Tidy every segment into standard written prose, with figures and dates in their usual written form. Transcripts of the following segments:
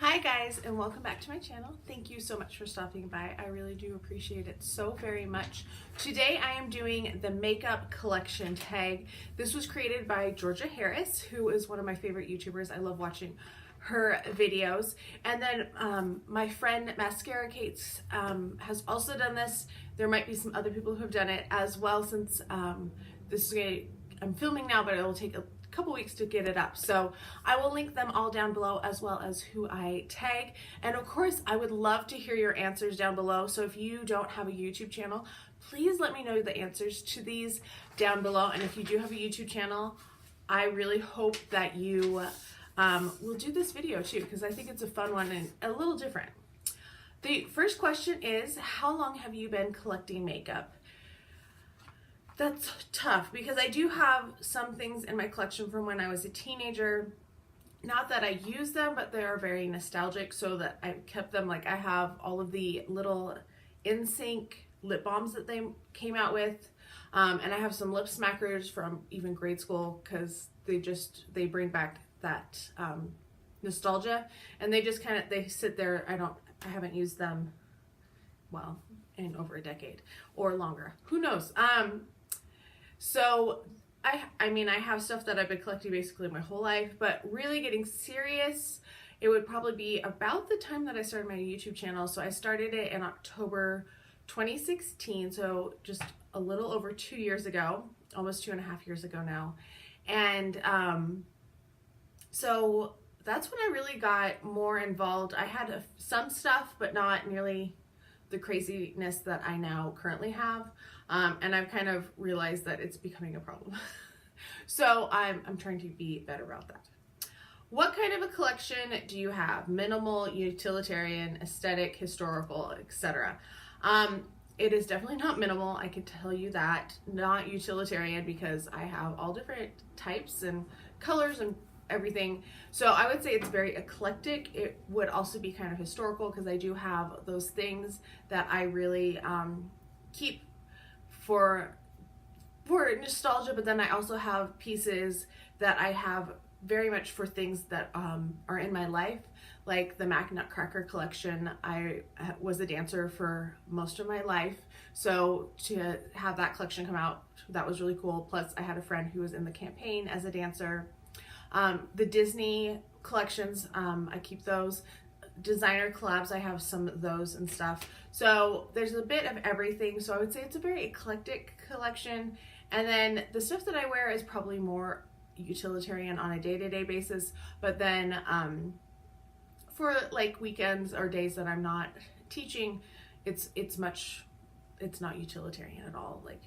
Hi guys, and welcome back to my channel. Thank you so much for stopping by. I really do appreciate it so very much. Today I am doing the makeup collection tag. This was created by Georgia Harris, who is one of my favorite YouTubers. I love watching her videos. And then my friend Mascara Kate's has also done this. There might be some other people who have done it as well, since this is I'm filming now, but it will take a couple weeks to get it up. So I will link them all down below, as well as who I tag. And of course, I would love to hear your answers down below. So if you don't have a YouTube channel, please let me know the answers to these down below. And if you do have a YouTube channel, I really hope that you will do this video too, because I think it's a fun one and a little different. The first question is, how long have you been collecting makeup? That's tough, because I do have some things in my collection from when I was a teenager. Not that I use them, but they are very nostalgic, so that I kept them. Like, I have all of the little NSYNC lip balms that they came out with, and I have some lip smackers from even grade school, because they bring back that nostalgia, and they just they sit there. I haven't used them, well, in over a decade or longer, who knows. So I mean, I have stuff that I've been collecting basically my whole life, but really getting serious, it would probably be about the time that I started my YouTube channel. So I started it in October 2016, so just a little over 2 years ago, almost 2.5 years ago now. And so that's when I really got more involved. I had some stuff, but not nearly the craziness that I now currently have. And I've kind of realized that it's becoming a problem. So I'm trying to be better about that. What kind of a collection do you have? Minimal, utilitarian, aesthetic, historical, etc. It is definitely not minimal, I can tell you that. Not utilitarian, because I have all different types and colors and everything. So I would say it's very eclectic. It would also be kind of historical, because I do have those things that I really keep for nostalgia, but then I also have pieces that I have very much for things that are in my life, like the Mac Nutcracker collection. I was a dancer for most of my life, so to have that collection come out, that was really cool. Plus I had a friend who was in the campaign as a dancer. The Disney collections, I keep those. Designer collabs, I have some of those and stuff. So there's a bit of everything. So I would say it's a very eclectic collection. And then the stuff that I wear is probably more utilitarian on a day-to-day basis. But then for like weekends or days that I'm not teaching, it's not utilitarian at all. Like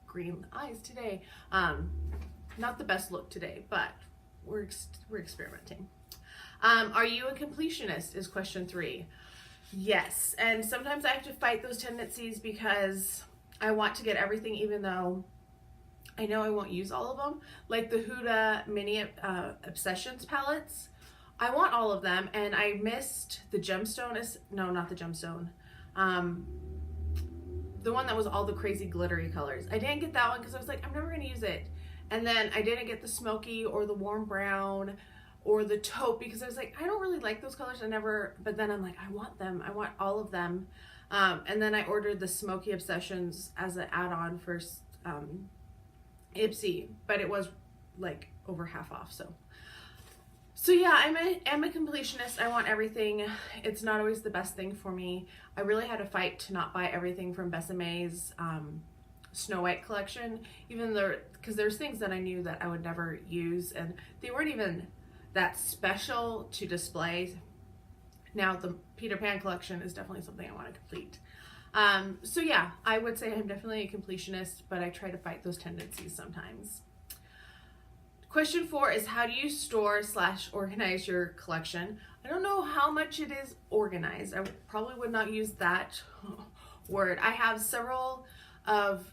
green eyes today. Not the best look today, but we're experimenting. Are you a completionist is question 3. Yes, and sometimes I have to fight those tendencies, because I want to get everything, even though I know I won't use all of them. Like the Huda Mini Obsessions palettes, I want all of them, and I missed the gemstone. No, not the gemstone. The one that was all the crazy glittery colors. I didn't get that one because I was like, I'm never going to use it. And then I didn't get the smoky or the warm brown or the taupe, because I was like, I don't really like those colors. But then I'm like, I want them. I want all of them. And then I ordered the Smoky Obsessions as an add-on for Ipsy, but it was like over half off. So yeah, I'm a completionist. I want everything. It's not always the best thing for me. I really had to fight to not buy everything from Bessame's Snow White collection, even though, because there's things that I knew that I would never use, and they weren't even that special to display. Now the Peter Pan collection is definitely something I want to complete. So yeah, I would say I'm definitely a completionist, but I try to fight those tendencies sometimes. Question 4 is, how do you store / organize your collection? I don't know how much it is organized. I probably would not use that word. I have several of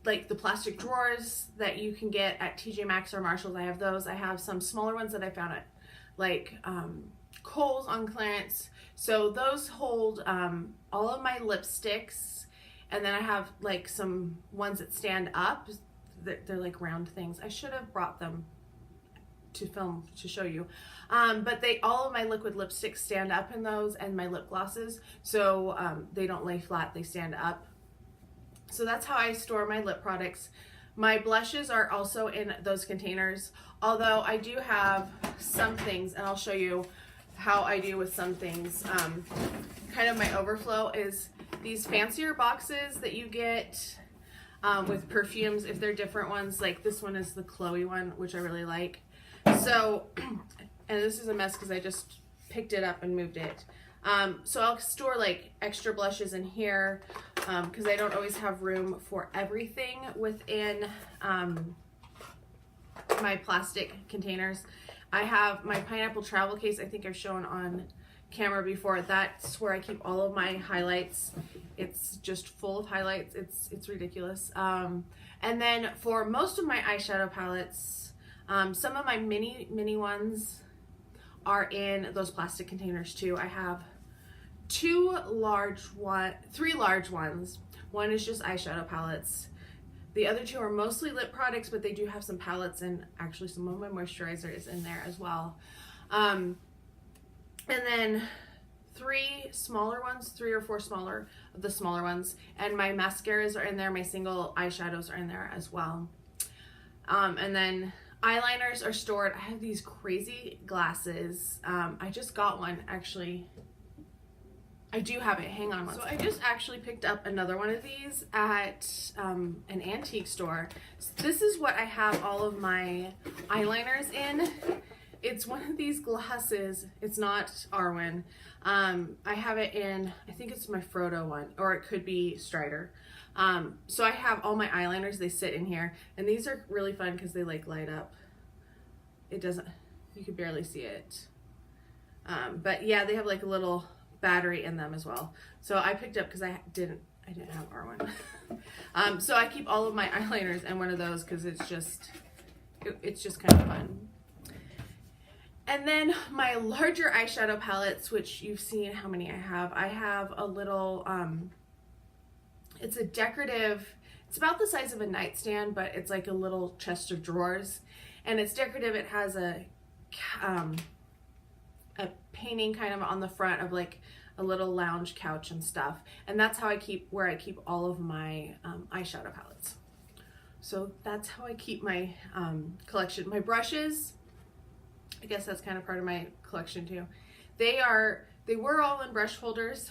like the plastic drawers that you can get at TJ Maxx or Marshalls. I have those. I have some smaller ones that I found at like Kohl's on clearance. So those hold all of my lipsticks, and then I have like some ones that stand up. They're like round things. I should have brought them to film to show you. But all of my liquid lipsticks stand up in those, and my lip glosses, so they don't lay flat, they stand up. So that's how I store my lip products. My blushes are also in those containers, although I do have some things, and I'll show you how I do with some things. Kind of my overflow is these fancier boxes that you get with perfumes, if they're different ones. Like this one is the Chloe one, which I really like. So, and this is a mess because I just picked it up and moved it. So I'll store like extra blushes in here because I don't always have room for everything within my plastic containers. I have my pineapple travel case, I think I've shown on camera before. That's where I keep all of my highlights. It's just full of highlights. It's ridiculous. And then for most of my eyeshadow palettes, some of my mini ones are in those plastic containers too. I have three large ones. One is just eyeshadow palettes. The other two are mostly lip products, but they do have some palettes, and actually some of my moisturizer is in there as well. And then three or four smaller of the smaller ones, and my mascaras are in there, my single eyeshadows are in there as well. And then eyeliners are stored. I have these crazy glasses. I just got one, actually. I do have it, hang on one. So I just actually picked up another one of these at an antique store. So this is what I have all of my eyeliners in. It's one of these glasses. It's not Arwen. I have it in, I think it's my Frodo one, or it could be Strider. So I have all my eyeliners, they sit in here, and these are really fun because they like light up. It doesn't, you can barely see it. But yeah, they have like a little battery in them as well. So I picked up because I didn't have Arwen. So I keep all of my eyeliners in one of those because it's just kind of fun. And then my larger eyeshadow palettes, which you've seen how many I have a little, it's a decorative, it's about the size of a nightstand, but it's like a little chest of drawers, and it's decorative. It has a painting kind of on the front of like a little lounge couch and stuff, and that's how I keep all of my eyeshadow palettes. So that's how I keep my collection. My brushes, I guess that's kind of part of my collection too. They were all in brush holders,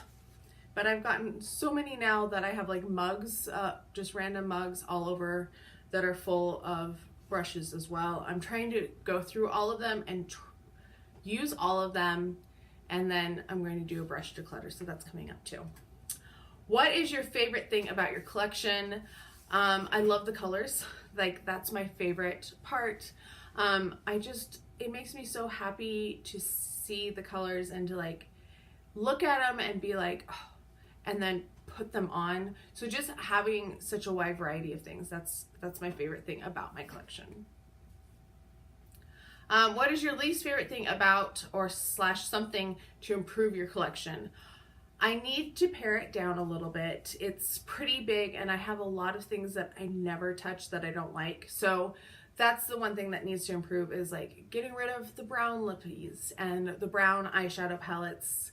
but I've gotten so many now that I have like mugs, just random mugs all over that are full of brushes as well. I'm trying to go through all of them and use all of them, and then I'm going to do a brush declutter, so that's coming up too. What is your favorite thing about your collection? I love the colors. Like, that's my favorite part. It makes me so happy to see the colors and to like look at them and be like, oh, and then put them on. So just having such a wide variety of things, that's my favorite thing about my collection. What is your least favorite thing about or / something to improve your collection? I need to pare it down a little bit. It's pretty big, and I have a lot of things that I never touch that I don't like. So that's the one thing that needs to improve, is like getting rid of the brown lippies and the brown eyeshadow palettes,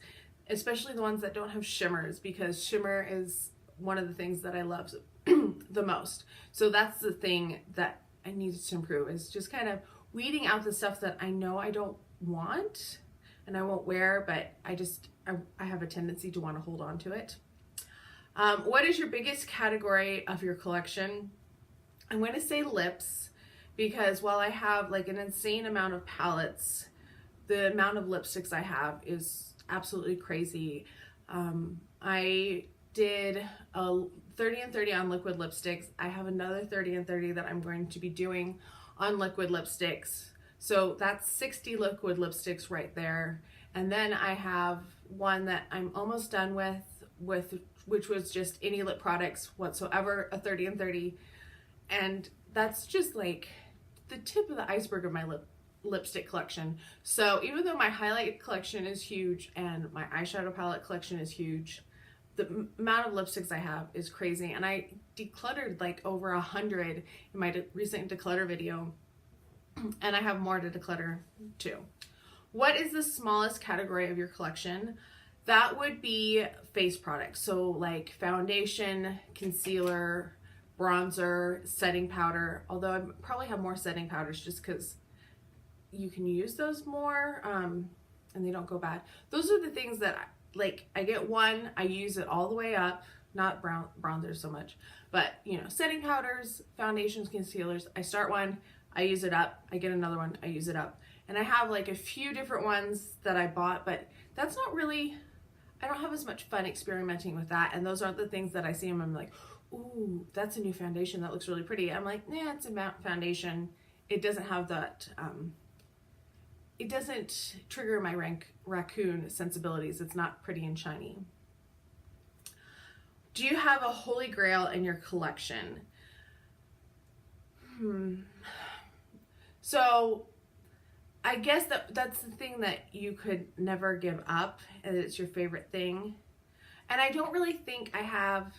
especially the ones that don't have shimmers, because shimmer is one of the things that I love the most. So that's the thing that I need to improve, is just kind of weeding out the stuff that I know I don't want and I won't wear, but I have a tendency to want to hold on to it. What is your biggest category of your collection? I'm going to say lips, because while I have like an insane amount of palettes, the amount of lipsticks I have is absolutely crazy. I did a 30 and 30 on liquid lipsticks. I have another 30 and 30 that I'm going to be doing on liquid lipsticks. So that's 60 liquid lipsticks right there. And then I have one that I'm almost done with which was just any lip products whatsoever, a 30 and 30. And that's just like the tip of the iceberg of my lipstick collection. So even though my highlight collection is huge and my eyeshadow palette collection is huge, the amount of lipsticks I have is crazy. And I decluttered like over 100 in my recent declutter video. and I have more to declutter too. What is the smallest category of your collection? That would be face products. So like foundation, concealer, bronzer, setting powder. Although I probably have more setting powders just because you can use those more and they don't go bad. Those are the things that like I get one, I use it all the way up. Not bronzers so much, but you know, setting powders, foundations, concealers. I start one, I use it up. I get another one, I use it up. And I have like a few different ones that I bought, but that's not really, I don't have as much fun experimenting with that. And those aren't the things that I see and I'm like, ooh, that's a new foundation that looks really pretty. I'm like, nah, it's a foundation. It doesn't have that, it doesn't trigger my raccoon sensibilities. It's not pretty and shiny. Do you have a holy grail in your collection? So I guess that's the thing that you could never give up, and it's your favorite thing. And I don't really think I have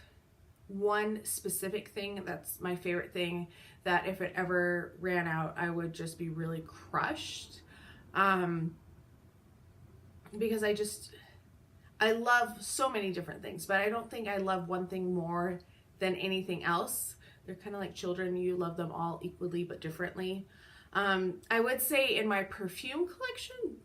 one specific thing that's my favorite thing that if it ever ran out, I would just be really crushed. Because I love so many different things, but I don't think I love one thing more than anything else. They're kind of like children. You love them all equally, but differently. I would say in my perfume collection,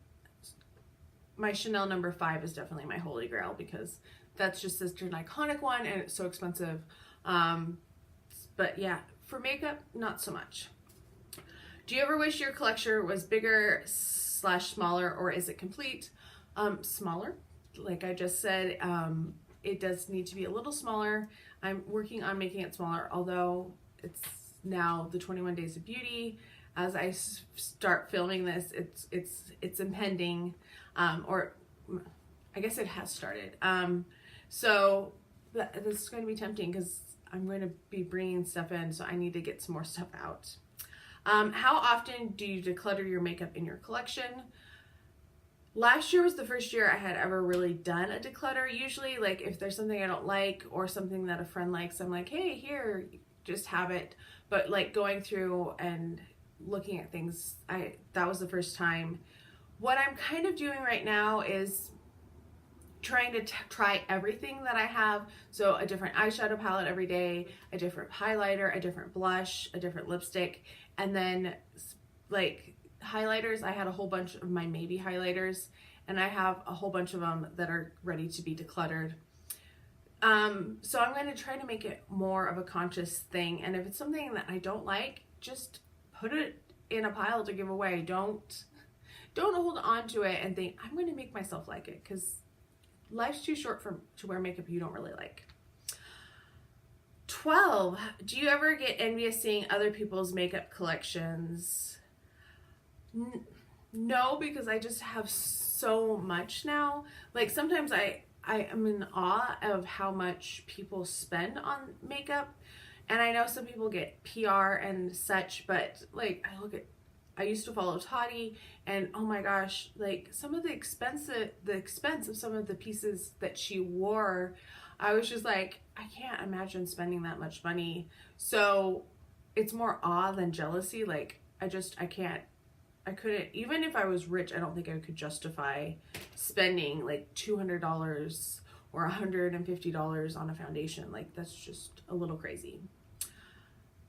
my Chanel No. 5 is definitely my holy grail because that's just such an iconic one and it's so expensive. But yeah, for makeup, not so much. Do you ever wish your collection was bigger / smaller, or is it complete? Smaller. Like I just said, it does need to be a little smaller. I'm working on making it smaller, although it's now the 21 Days of Beauty. As I start filming this, it's impending, or I guess it has started. So this is going to be tempting because I'm going to be bringing stuff in, so I need to get some more stuff out. How often do you declutter your makeup in your collection? Last year was the first year I had ever really done a declutter. Usually, like if there's something I don't like or something that a friend likes, I'm like, hey, here, just have it. But like going through and looking at things, that was the first time. What I'm kind of doing right now is trying to try everything that I have. So a different eyeshadow palette every day, a different highlighter, a different blush, a different lipstick, and then like highlighters, I had a whole bunch of my Maybe highlighters, and I have a whole bunch of them that are ready to be decluttered. So I'm going to try to make it more of a conscious thing, and if it's something that I don't like, just put it in a pile to give away. Don't hold on to it and think I'm going to make myself like it, because life's too short to wear makeup you don't really like. 12. Do you ever get envious seeing other people's makeup collections? No, because I just have so much now. Like sometimes I am in awe of how much people spend on makeup, and I know some people get PR and such, but like I used to follow Toddy, and oh my gosh, like some of the expense of some of the pieces that she wore, I was just like, I can't imagine spending that much money. So it's more awe than jealousy. Like I couldn't, even if I was rich, I don't think I could justify spending like $200 or $150 on a foundation. Like that's just a little crazy.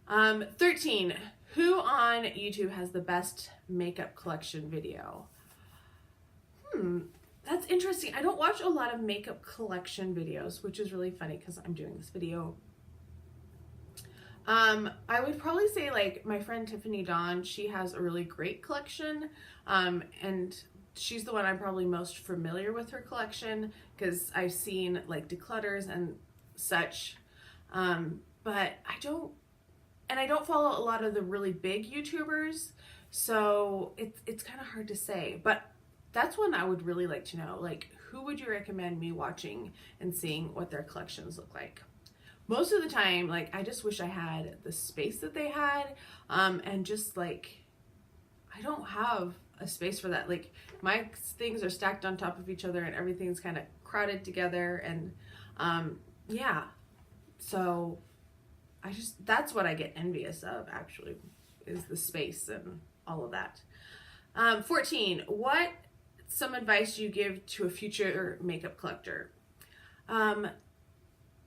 13. Who on YouTube has the best makeup collection video? That's interesting. I don't watch a lot of makeup collection videos, which is really funny because I'm doing this video. I would probably say like my friend Tiffany Dawn, she has a really great collection, and she's the one I'm probably most familiar with her collection because I've seen like declutters and such, but I don't follow a lot of the really big YouTubers, so it's kind of hard to say, but that's one I would really like to know. Like, who would you recommend me watching and seeing what their collections look like? Most of the time, like, I just wish I had the space that they had, and just like, I don't have a space for that. Like, my things are stacked on top of each other and everything's kind of crowded together, and yeah, so that's what I get envious of, actually, is the space and all of that. 14, what some advice do you give to a future makeup collector?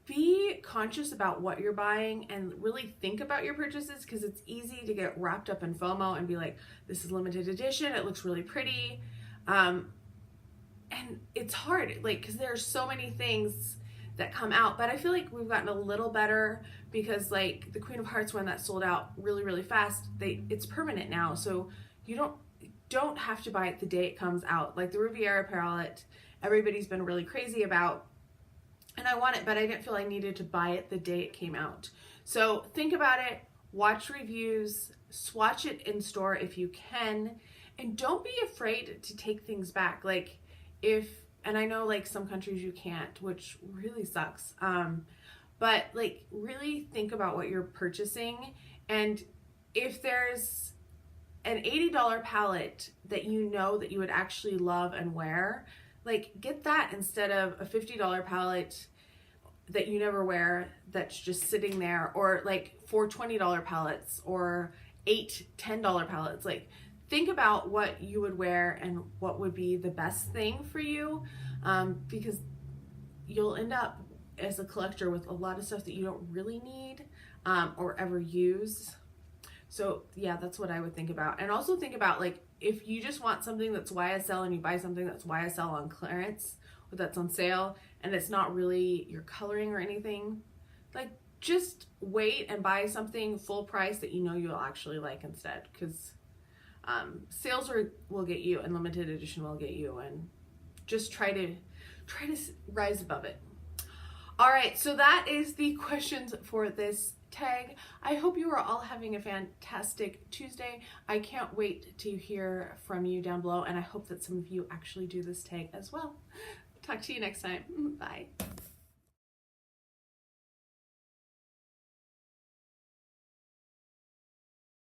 Be conscious about what you're buying and really think about your purchases, because it's easy to get wrapped up in FOMO and be like, this is limited edition, it looks really pretty. And it's hard, like, because there are so many things that come out, but I feel like we've gotten a little better, because like the Queen of Hearts one that sold out really, really fast, it's permanent now, so you don't have to buy it the day it comes out. Like the Riviera palette, everybody's been really crazy about, and I want it, but I didn't feel I needed to buy it the day it came out. So think about it, watch reviews, swatch it in store if you can, and don't be afraid to take things back. Like and I know like some countries you can't, which really sucks. But like really think about what you're purchasing, and if there's an $80 palette that you know that you would actually love and wear, like get that instead of a $50 palette that you never wear that's just sitting there, or like 4 $20 palettes or 8 $10 palettes. Like think about what you would wear and what would be the best thing for you, because you'll end up as a collector with a lot of stuff that you don't really need or ever use. So yeah, that's what I would think about. And also think about, like, if you just want something that's YSL and you buy something that's YSL on clearance or that's on sale and it's not really your coloring or anything, like just wait and buy something full price that you know you'll actually like instead, because sales will get you and limited edition will get you, and just try to rise above it. All right, so that is the questions for this tag. I hope you are all having a fantastic Tuesday. I can't wait to hear from you down below, and I hope that some of you actually do this tag as well. Talk to you next time. Bye.